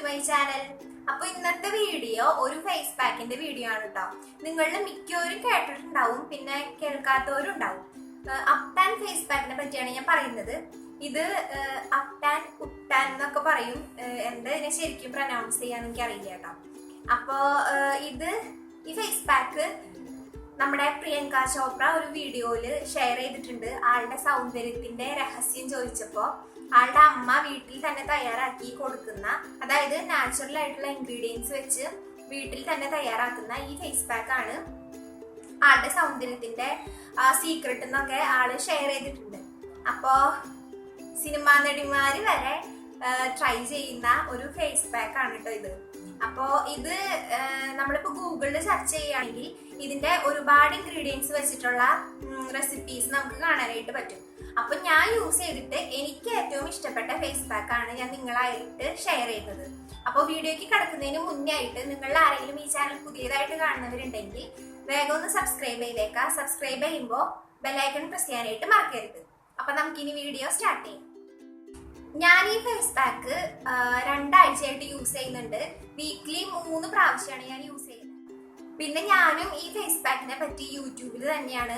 My channel. അപ്പൊ ഇന്നത്തെ video ഒരു ഫേസ് പാക്കിന്റെ വീഡിയോ ആണ് കേട്ടോ. നിങ്ങളിൽ മിക്കവരും കേട്ടിട്ടുണ്ടാവും, പിന്നെ കേൾക്കാത്തവരും ഉണ്ടാവും. അപ്ടാൻ ഫേസ് പാക്കിനെ പറ്റിയാണ് ഞാൻ പറയുന്നത്. ഇത് അപ്ടാൻ ഉപ്ടാൻ എന്നൊക്കെ പറയും. എന്താ ഇതിനെ ശരിക്കും പ്രൊനൗൺസ് ചെയ്യാൻ എനിക്ക് അറിയില്ല കേട്ടോ. അപ്പോ ഈ ഫേസ് പാക്ക് നമ്മുടെ പ്രിയങ്ക ചോപ്ര ഒരു വീഡിയോയില് ഷെയർ ചെയ്തിട്ടുണ്ട്. ആളുടെ സൗന്ദര്യത്തിന്റെ രഹസ്യം ചോദിച്ചപ്പോ ആളുടെ അമ്മ വീട്ടിൽ തന്നെ തയ്യാറാക്കി കൊടുക്കുന്ന, അതായത് നാച്ചുറൽ ആയിട്ടുള്ള ഇൻഗ്രീഡിയൻസ് വെച്ച് വീട്ടിൽ തന്നെ തയ്യാറാക്കുന്ന ഈ ഫേസ് പാക്ക് ആണ് ആളുടെ സൗന്ദര്യത്തിന്റെ സീക്രട്ട് എന്നൊക്കെ ആള് ഷെയർ ചെയ്തിട്ടുണ്ട്. അപ്പോ സിനിമാ നടിമാര് വരെ ട്രൈ ചെയ്യുന്ന ഒരു ഫേസ് പാക്ക് ആണ് കേട്ടോ ഇത്. അപ്പോ ഇത് നമ്മളിപ്പോ ഗൂഗിളിൽ സെർച്ച് ചെയ്യുകയാണെങ്കിൽ ഇതിന്റെ ഒരുപാട് ഇൻഗ്രീഡിയൻസ് വെച്ചിട്ടുള്ള റെസിപ്പീസ് നമുക്ക് കാണാനായിട്ട് പറ്റും. അപ്പൊ ഞാൻ യൂസ് ചെയ്തിട്ട് എനിക്ക് ഏറ്റവും ഇഷ്ടപ്പെട്ട ഫേസ് പാക്ക് ആണ് ഞാൻ നിങ്ങളായിട്ട് ഷെയർ ചെയ്യുന്നത്. അപ്പോൾ വീഡിയോയ്ക്ക് കിടക്കുന്നതിന് മുന്നേ ആയിട്ട് നിങ്ങൾ ആരെങ്കിലും ഈ ചാനൽ പുതിയതായിട്ട് കാണുന്നവരുണ്ടെങ്കിൽ വേഗം ഒന്ന് സബ്സ്ക്രൈബ് ചെയ്തേക്കാം. സബ്സ്ക്രൈബ് ചെയ്യുമ്പോൾ ബെല്ലൈക്കൺ പ്രസ് ചെയ്യാനായിട്ട് മറക്കരുത്. അപ്പൊ നമുക്കിനി വീഡിയോ സ്റ്റാർട്ട് ചെയ്യാം. ഞാൻ ഈ ഫേസ് പാക്ക് 2 ആഴ്ചയായിട്ട് യൂസ് ചെയ്യുന്നുണ്ട്. വീക്ക്ലി 3 പ്രാവശ്യമാണ് ഞാൻ യൂസ് ചെയ്യുന്നത്. പിന്നെ ഞാനും ഈ ഫേസ് പാക്കിനെ പറ്റി യൂട്യൂബിൽ തന്നെയാണ്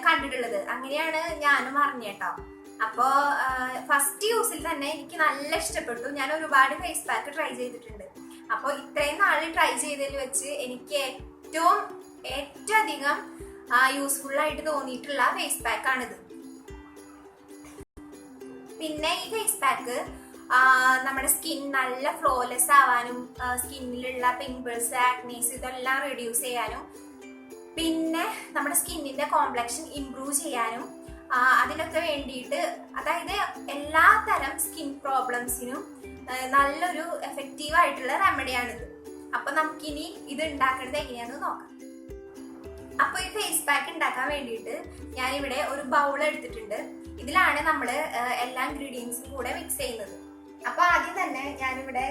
കണ്ടിട്ടുള്ളത്. അങ്ങനെയാണ് ഞാനും അറിഞ്ഞേട്ടോ. അപ്പോ ഫസ്റ്റ് യൂസിൽ തന്നെ എനിക്ക് നല്ല ഇഷ്ടപ്പെട്ടു. ഞാൻ ഒരുപാട് ഫേസ് പാക്ക് ട്രൈ ചെയ്തിട്ടുണ്ട്. അപ്പോൾ ഇത്രയും നാൾ ട്രൈ ചെയ്തതിൽ വെച്ച് എനിക്ക് ഏറ്റവും അധികം യൂസ്ഫുൾ ആയിട്ട് തോന്നിയിട്ടുള്ള ഫേസ് പാക്ക് ആണിത്. പിന്നെ ഈ ഫേസ് പാക്ക് നമ്മുടെ സ്കിൻ നല്ല ഫ്ലോലെസ് ആവാനും, സ്കിന്നിലുള്ള പിമ്പിൾസ്, ആക്നീസ് ഇതെല്ലാം റെഡ്യൂസ് ചെയ്യാനും, പിന്നെ നമ്മുടെ സ്കിന്നിന്റെ കോംപ്ലക്ഷൻ ഇംപ്രൂവ് ചെയ്യാനും അതിനൊക്കെ വേണ്ടിയിട്ട്, അതായത് എല്ലാ തരം സ്കിൻ പ്രോബ്ലംസിനും നല്ലൊരു എഫക്റ്റീവ് ആയിട്ടുള്ള റെമഡിയാണിത്. അപ്പൊ നമുക്കിനി ഇത് ഉണ്ടാക്കുന്നത് എങ്ങനെയാണെന്ന് നോക്കാം. അപ്പൊ ഈ ഫേസ് പാക്ക് ഉണ്ടാക്കാൻ വേണ്ടിയിട്ട് ഞാനിവിടെ ഒരു ബൗൾ എടുത്തിട്ടുണ്ട്. ഇതിലാണ് നമ്മൾ എല്ലാ ഇൻഗ്രീഡിയൻസും കൂടെ മിക്സ് ചെയ്യുന്നത്. അപ്പൊ ആദ്യം തന്നെ ഞാനിവിടെ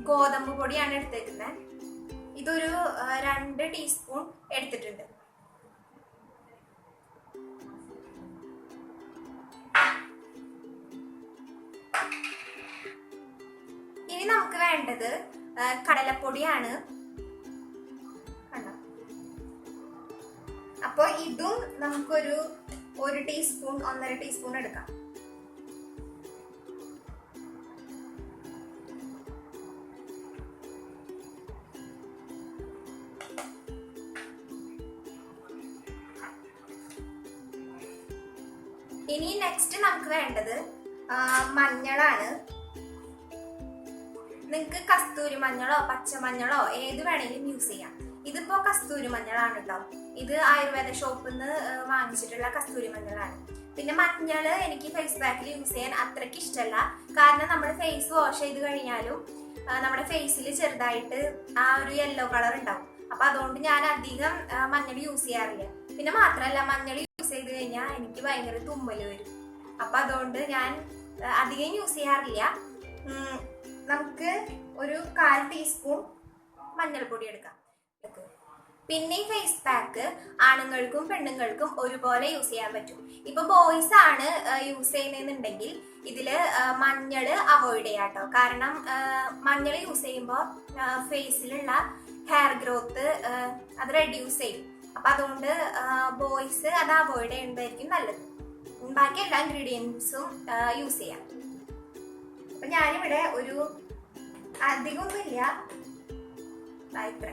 ഗോതമ്പ് പൊടിയാണ് എടുത്തേക്കുന്നത്. ഇതൊരു 2 ടീസ്പൂൺ എടുത്തിട്ടുണ്ട്. ഇനി നമുക്ക് വേണ്ടത് കടലപ്പൊടിയാണ്. അപ്പൊ ഇതും നമുക്കൊരു 1 ടീസ്പൂൺ 1.5 ടീസ്പൂൺ എടുക്കാം. ഇനി നെക്സ്റ്റ് നമുക്ക് വേണ്ടത് മഞ്ഞളാണ്. നിങ്ങൾക്ക് കസ്തൂരി മഞ്ഞളോ പച്ചമഞ്ഞളോ ഏത് വേണമെങ്കിലും യൂസ് ചെയ്യാം. ഇതിപ്പോ കസ്തൂരി മഞ്ഞളാണ് കേട്ടോ. ഇത് ആയുർവേദ ഷോപ്പിൽ നിന്ന് വാങ്ങിച്ചിട്ടുള്ള കസ്തൂരി മഞ്ഞളാണ്. പിന്നെ മഞ്ഞള് എനിക്ക് ഫേസ് പാക്കിൽ യൂസ് ചെയ്യാൻ അത്രയ്ക്ക് ഇഷ്ടമല്ല. കാരണം നമ്മൾ ഫേസ് വാഷ് ചെയ്ത് കഴിഞ്ഞാലും നമ്മുടെ ഫേസിൽ ചെറുതായിട്ട് ആ ഒരു യെല്ലോ കളർ ഉണ്ടാവും. അപ്പൊ അതുകൊണ്ട് ഞാൻ അധികം മഞ്ഞൾ യൂസ് ചെയ്യാറില്ല. പിന്നെ മാത്രമല്ല, മഞ്ഞൾ യൂസ് ചെയ്ത് കഴിഞ്ഞാൽ എനിക്ക് ഭയങ്കര തുമ്മല് വരും. അപ്പൊ അതുകൊണ്ട് ഞാൻ അധികം യൂസ് ചെയ്യാറില്ല. നമുക്ക് ഒരു 1/4 ടീസ്പൂൺ മഞ്ഞൾപ്പൊടി എടുക്കാം. പിന്നെ ഈ ഫേസ് പാക്ക് ആണുങ്ങൾക്കും പെണ്ണുങ്ങൾക്കും ഒരുപോലെ യൂസ് ചെയ്യാൻ പറ്റും. ഇപ്പൊ ബോയ്സ് ആണ് യൂസ് ചെയ്യുന്നുണ്ടെങ്കിൽ ഇതില് മഞ്ഞള് അവോയ്ഡ് ചെയ്യാട്ടോ. കാരണം മഞ്ഞൾ യൂസ് ചെയ്യുമ്പോൾ ഫേസിലുള്ള ഹെയർ ഗ്രോത്ത് അത് റെഡ്യൂസ് ചെയ്യും. അപ്പൊ അതുകൊണ്ട് ബോയ്സ് അത് അവോയ്ഡ് ചെയ്യുന്നതായിരിക്കും നല്ലത്. ബാക്കി എല്ലാ ഇൻഗ്രീഡിയൻസും യൂസ് ചെയ്യാം. അപ്പൊ ഞാനിവിടെ ഒരു അധികമൊന്നുമില്ല, ഇത്ര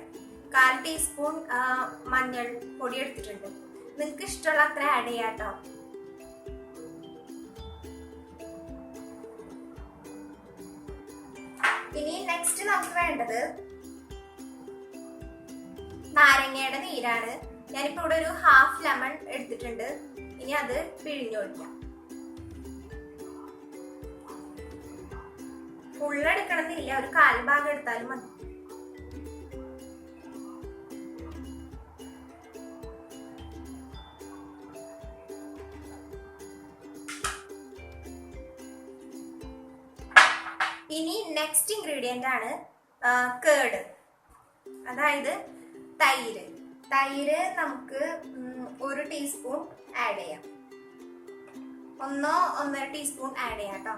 1/4 ടീസ്പൂൺ മഞ്ഞൾ പൊടി എടുത്തിട്ടുണ്ട്. നിങ്ങൾക്ക് ഇഷ്ടമുള്ള അത്ര ആഡ് ചെയ്യാട്ടോ. ഇനി നെക്സ്റ്റ് നമുക്ക് വേണ്ടത് നാരങ്ങയുടെ നീരാണ്. ഞാനിപ്പോ ഇവിടെ ഒരു 1/2 ലെമൺ എടുത്തിട്ടുണ്ട്. ഇനി അത് പിഴിഞ്ഞൊഴിക്കാം. ഫുള്ള് എടുക്കണമെന്നില്ല, ഒരു 1/4 ഭാഗം എടുത്താലും മതി. ഇനി നെക്സ്റ്റ് ഇൻഗ്രീഡിയന്റ് ആണ് കേർഡ്, അതായത് തൈര്. തൈര് നമുക്ക് 1 ടീസ്പൂൺ ആഡ് ചെയ്യാം. 1-1.5 ടീസ്പൂൺ ആഡ് ചെയ്യാം കേട്ടോ.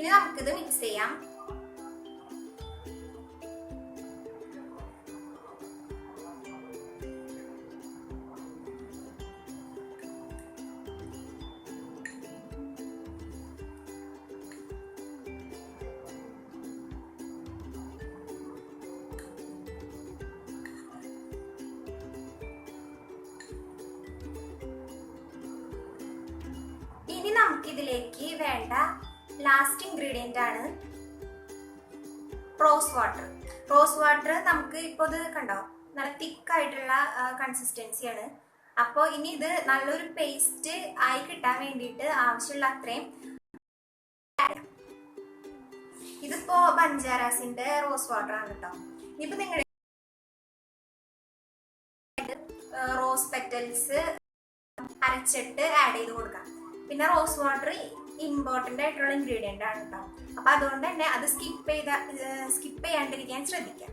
ഇനി നമുക്കിത് മിക്സ് ചെയ്യാം. ഇനി നമുക്കിതിലേക്ക് വേണ്ട ലാസ്റ്റ് ഇൻഗ്രീഡിയൻ്റ് ആണ് റോസ് വാട്ടർ. റോസ് വാട്ടർ നമുക്ക് ഇപ്പോൾ ഇത് കണ്ടോ നല്ല തിക്കായിട്ടുള്ള കൺസിസ്റ്റൻസിയാണ്. അപ്പോൾ ഇനി ഇത് നല്ലൊരു പേസ്റ്റ് ആയി കിട്ടാൻ വേണ്ടിയിട്ട് ആവശ്യമുള്ള അത്രയും ഇതിപ്പോ ബഞ്ചാരാസിന്റെ റോസ് വാട്ടർ ആണ് കേട്ടോ. ഇനിയിപ്പോൾ നിങ്ങളുടെ റോസ് പെറ്റൽസ് അരച്ചിട്ട് ആഡ് ചെയ്ത് കൊടുക്കാം. പിന്നെ റോസ് വാട്ടർ ഇമ്പോർട്ടൻ്റ് ആയിട്ടുള്ള ഇൻഗ്രീഡിയൻ്റ് ആണ് കേട്ടോ. അപ്പം അതുകൊണ്ട് തന്നെ അത് സ്കിപ്പ് ചെയ്യാണ്ടിരിക്കാൻ ശ്രദ്ധിക്കാം.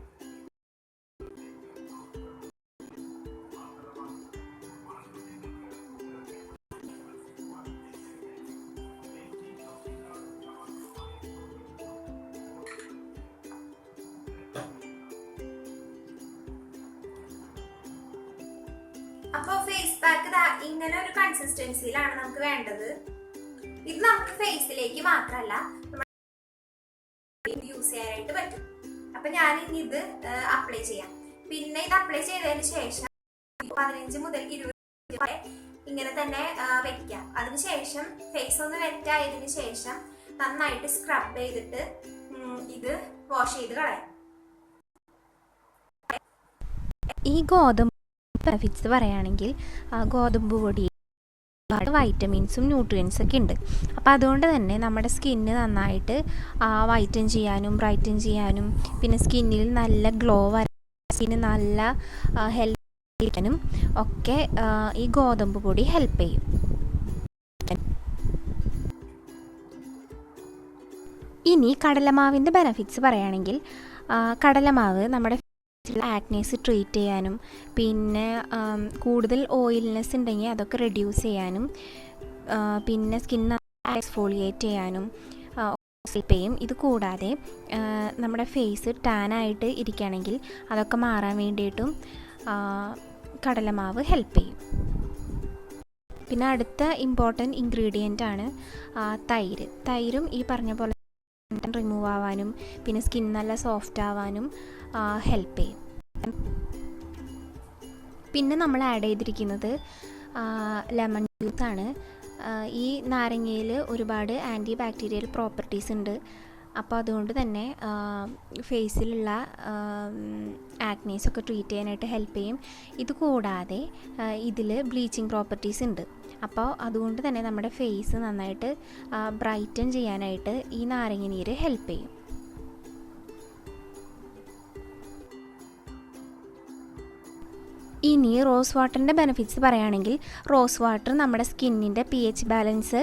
അപ്പോൾ ഫേസ് പാക്ക് ഇങ്ങനെ ഒരു കൺസിസ്റ്റൻസിയിലാണ് നമുക്ക് വേണ്ടത്. ഇത് നമുക്ക് ഫേസിലേക്ക് മാത്രമല്ല യൂസ് ചെയ്യാനായിട്ട് പറ്റും. അപ്പൊ ഞാൻ ഇനി ഇത് അപ്ലൈ ചെയ്യാം. പിന്നെ ഇത് അപ്ലൈ ചെയ്തതിന് ശേഷം 15 മുതൽ 20 വരെ ഇങ്ങനെ തന്നെ വെക്കാം. അതിനുശേഷം ഫേസ് ഒന്ന് വെറ്റ് ആയതിനു ശേഷം നന്നായിട്ട് സ്ക്രബ് ചെയ്തിട്ട് ഇത് വാഷ് ചെയ്ത് കളയാം. ഈ ഗോതമ്പ് ബെനിഫിറ്റ്സ് പറയുകയാണെങ്കിൽ ഗോതമ്പ് പൊടി വൈറ്റമിൻസും ന്യൂട്രിയൻസും ഒക്കെ ഉണ്ട്. അപ്പോൾ അതുകൊണ്ട് തന്നെ നമ്മുടെ സ്കിന്ന് നന്നായിട്ട് വൈറ്റൻ ചെയ്യാനും ബ്രൈറ്റൻ ചെയ്യാനും പിന്നെ സ്കിന്നിൽ നല്ല ഗ്ലോ വരാനും സ്കിന്ന് നല്ല ഹെൽത്ത് ഇരിക്കാനും ഒക്കെ ഈ ഗോതമ്പ് പൊടി ഹെൽപ്പ് ചെയ്യും. ഇനി കടലമാവിൻ്റെ ബെനിഫിറ്റ്സ് പറയുകയാണെങ്കിൽ കടലമാവ് നമ്മുടെ ആക്നേസ് ട്രീറ്റ് ചെയ്യാനും പിന്നെ കൂടുതൽ ഓയിൽനെസ് ഉണ്ടെങ്കിൽ അതൊക്കെ റെഡ്യൂസ് ചെയ്യാനും പിന്നെ സ്കിന്ന് എക്സ്ഫോളിയേറ്റ് ചെയ്യാനും ഹെൽപ്പ് ചെയ്യും. ഇത് കൂടാതെ നമ്മുടെ ഫേസ് ടാനായിട്ട് ഇരിക്കുകയാണെങ്കിൽ അതൊക്കെ മാറാൻ വേണ്ടിയിട്ടും കടലമാവ് ഹെൽപ്പ് ചെയ്യും. പിന്നെ അടുത്ത ഇമ്പോർട്ടൻറ്റ് ഇൻഗ്രീഡിയൻ്റ് ആണ് തൈര്. തൈരും ഈ പറഞ്ഞ പോലെ റിമൂവ് ആവാനും പിന്നെ സ്കിൻ നല്ല സോഫ്റ്റ് ആവാനും ഹെൽപ്പ് ചെയ്യും. പിന്നെ നമ്മൾ ആഡ് ചെയ്തിരിക്കുന്നത് ലെമൺ ജ്യൂസാണ്. ഈ നാരങ്ങയിൽ ഒരുപാട് ആൻറ്റി ബാക്ടീരിയൽ പ്രോപ്പർട്ടീസ് ഉണ്ട്. അപ്പോൾ അതുകൊണ്ട് തന്നെ ഫേസിലുള്ള ആക്നീസൊക്കെ ട്രീറ്റ് ചെയ്യാനായിട്ട് ഹെൽപ്പ് ചെയ്യും. ഇത് കൂടാതെ ഇതിൽ ബ്ലീച്ചിങ് പ്രോപ്പർട്ടീസ് ഉണ്ട്. അപ്പോൾ അതുകൊണ്ട് തന്നെ നമ്മുടെ ഫേസ് നന്നായിട്ട് ബ്രൈറ്റൻ ചെയ്യാനായിട്ട് ഈ നാരങ്ങ നീര് ഹെൽപ്പ് ചെയ്യും. ഇനി റോസ് വാട്ടറിൻ്റെ ബെനിഫിറ്റ്സ് പറയുകയാണെങ്കിൽ റോസ് വാട്ടർ നമ്മുടെ സ്കിന്നിൻ്റെ pH ബാലൻസ്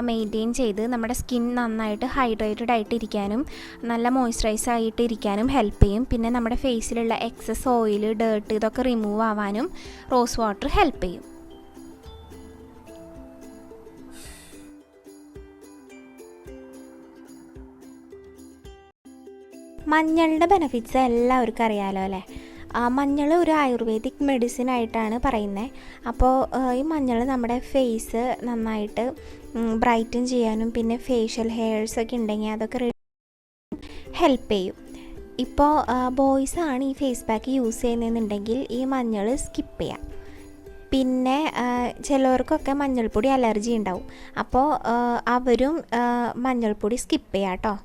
മെയിൻറ്റെയിൻ ചെയ്ത് നമ്മുടെ സ്കിൻ നന്നായിട്ട് ഹൈഡ്രേറ്റഡ് ആയിട്ട് ഇരിക്കാനും നല്ല മോയ്സ്ചറൈസ് ആയിട്ട് ഇരിക്കാനും ഹെൽപ്പ് ചെയ്യും. പിന്നെ നമ്മുടെ ഫേസിലുള്ള എക്സസ് ഓയിൽ ഡേർട്ട് ഇതൊക്കെ റിമൂവ് ആവാനും റോസ് വാട്ടർ ഹെൽപ്പ് ചെയ്യും. മഞ്ഞളുടെ ബെനിഫിറ്റ്സ് എല്ലാവർക്കും അറിയാമല്ലോ അല്ലേ. മഞ്ഞൾ ഒരു ആയുർവേദിക് മെഡിസിൻ ആയിട്ടാണ് പറയുന്നത്. അപ്പോൾ ഈ മഞ്ഞൾ നമ്മുടെ ഫേസ് നന്നായിട്ട് ബ്രൈറ്റൻ ചെയ്യാനും പിന്നെ ഫേഷ്യൽ ഹെയർസൊക്കെ ഉണ്ടെങ്കിൽ അതൊക്കെ ഹെൽപ്പ് ചെയ്യും. ഇപ്പോൾ ബോയ്സാണ് ഈ ഫേസ് പാക്ക് യൂസ് ചെയ്യുന്നതെന്നുണ്ടെങ്കിൽ ഈ മഞ്ഞൾ സ്കിപ്പ് ചെയ്യാം. പിന്നെ ചിലവർക്കൊക്കെ മഞ്ഞൾപ്പൊടി അലർജി ഉണ്ടാവും. അപ്പോൾ അവരും മഞ്ഞൾപ്പൊടി സ്കിപ്പ് ചെയ്യാം കേട്ടോ.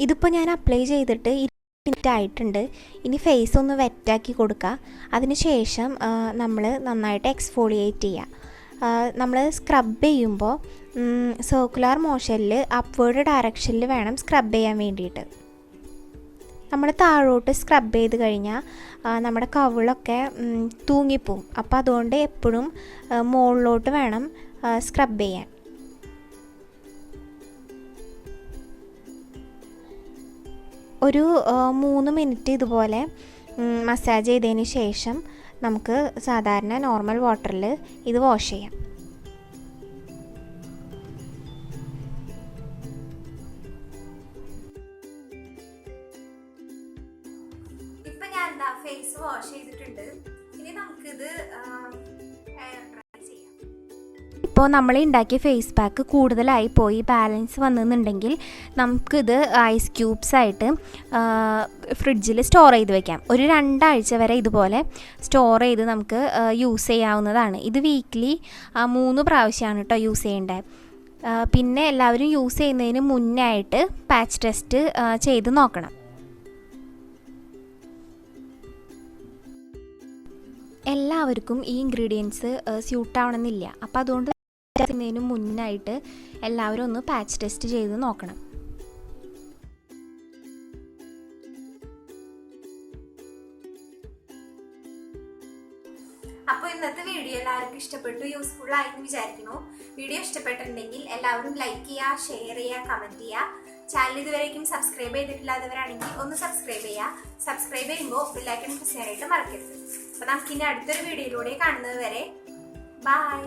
ഇതിപ്പോൾ ഞാൻ അപ്ലൈ ചെയ്തിട്ട് 20 മിനിറ്റ് ആയിട്ടുണ്ട്. ഇനി ഫേസ് ഒന്ന് വെറ്റാക്കി കൊടുക്കുക. അതിന് ശേഷം നമ്മൾ നന്നായിട്ട് എക്സ്ഫോളിയേറ്റ് ചെയ്യുക. നമ്മൾ സ്ക്രബ് ചെയ്യുമ്പോൾ സർക്കുലർ മോഷനിൽ അപ്വേർഡ് ഡയറക്ഷനിൽ വേണം സ്ക്രബ് ചെയ്യാൻ വേണ്ടിയിട്ട്. നമ്മൾ താഴോട്ട് സ്ക്രബ് ചെയ്ത് കഴിഞ്ഞാൽ നമ്മുടെ കവിളൊക്കെ തൂങ്ങിപ്പോവും. അപ്പോൾ അതുകൊണ്ട് എപ്പോഴും മുകളിലോട്ട് വേണം സ്ക്രബ് ചെയ്യാൻ. ഒരു 3 മിനിറ്റ് ഇതുപോലെ മസാജ് ചെയ്തതിന് ശേഷം നമുക്ക് സാധാരണ നോർമൽ വാട്ടറിൽ ഇത് വാഷ് ചെയ്യാം. ഞാൻ എന്താ ഫേസ് വാഷ് ചെയ്തിട്ടുണ്ട്. ഇനി നമുക്കിത് എയർ ഡ്രൈ ചെയ്യാം. ഇപ്പോൾ നമ്മൾ ഉണ്ടാക്കിയ ഫേസ് പാക്ക് കൂടുതലായി പോയി ബാലൻസ് വന്നെന്നുണ്ടെങ്കിൽ നമുക്കിത് ഐസ് ക്യൂബ്സ് ആയിട്ട് ഫ്രിഡ്ജിൽ സ്റ്റോർ ചെയ്ത് വെക്കാം. ഒരു 2 ആഴ്ച വരെ ഇതുപോലെ സ്റ്റോർ ചെയ്ത് നമുക്ക് യൂസ് ചെയ്യാവുന്നതാണ്. ഇത് വീക്ക്ലി 3 പ്രാവശ്യമാണ് കേട്ടോ യൂസ് ചെയ്യേണ്ടത്. പിന്നെ എല്ലാവരും യൂസ് ചെയ്യുന്നതിന് മുന്നേ ആയിട്ട് പാച്ച് ടെസ്റ്റ് ചെയ്ത് നോക്കണം. എല്ലാവർക്കും ഈ ഇൻഗ്രീഡിയൻസ് സ്യൂട്ടാവണമെന്നില്ല. അപ്പോൾ അതുകൊണ്ട് ചെയ്യുന്നതിന് മുന്നായിട്ട് എല്ലാവരും ഒന്ന് പാച്ച് ടെസ്റ്റ് ചെയ്ത് നോക്കണം. അപ്പോൾ ഇന്നത്തെ വീഡിയോ എല്ലാവർക്കും ഇഷ്ടപ്പെട്ടു, യൂസ്ഫുൾ ആയെന്ന് വിചാരിക്കുന്നു. വീഡിയോ ഇഷ്ടപ്പെട്ടിട്ടുണ്ടെങ്കിൽ എല്ലാവരും ലൈക്ക് ചെയ്യുക, ഷെയർ ചെയ്യുക, കമൻറ്റ് ചെയ്യുക. ചാനൽ ഇതുവരേക്കും സബ്സ്ക്രൈബ് ചെയ്തിട്ടില്ലാത്തവരാണെങ്കിൽ ഒന്ന് സബ്സ്ക്രൈബ് ചെയ്യുക. സബ്സ്ക്രൈബ് ചെയ്യുമ്പോൾ ബെല്ലൈക്കൺ പ്രസ് ചെയ്യാനായിട്ട് മറക്കരുത്. അപ്പോൾ നമുക്കിനി അടുത്തൊരു വീഡിയോയിലൂടെ കാണുന്നത് വരെ ബൈ.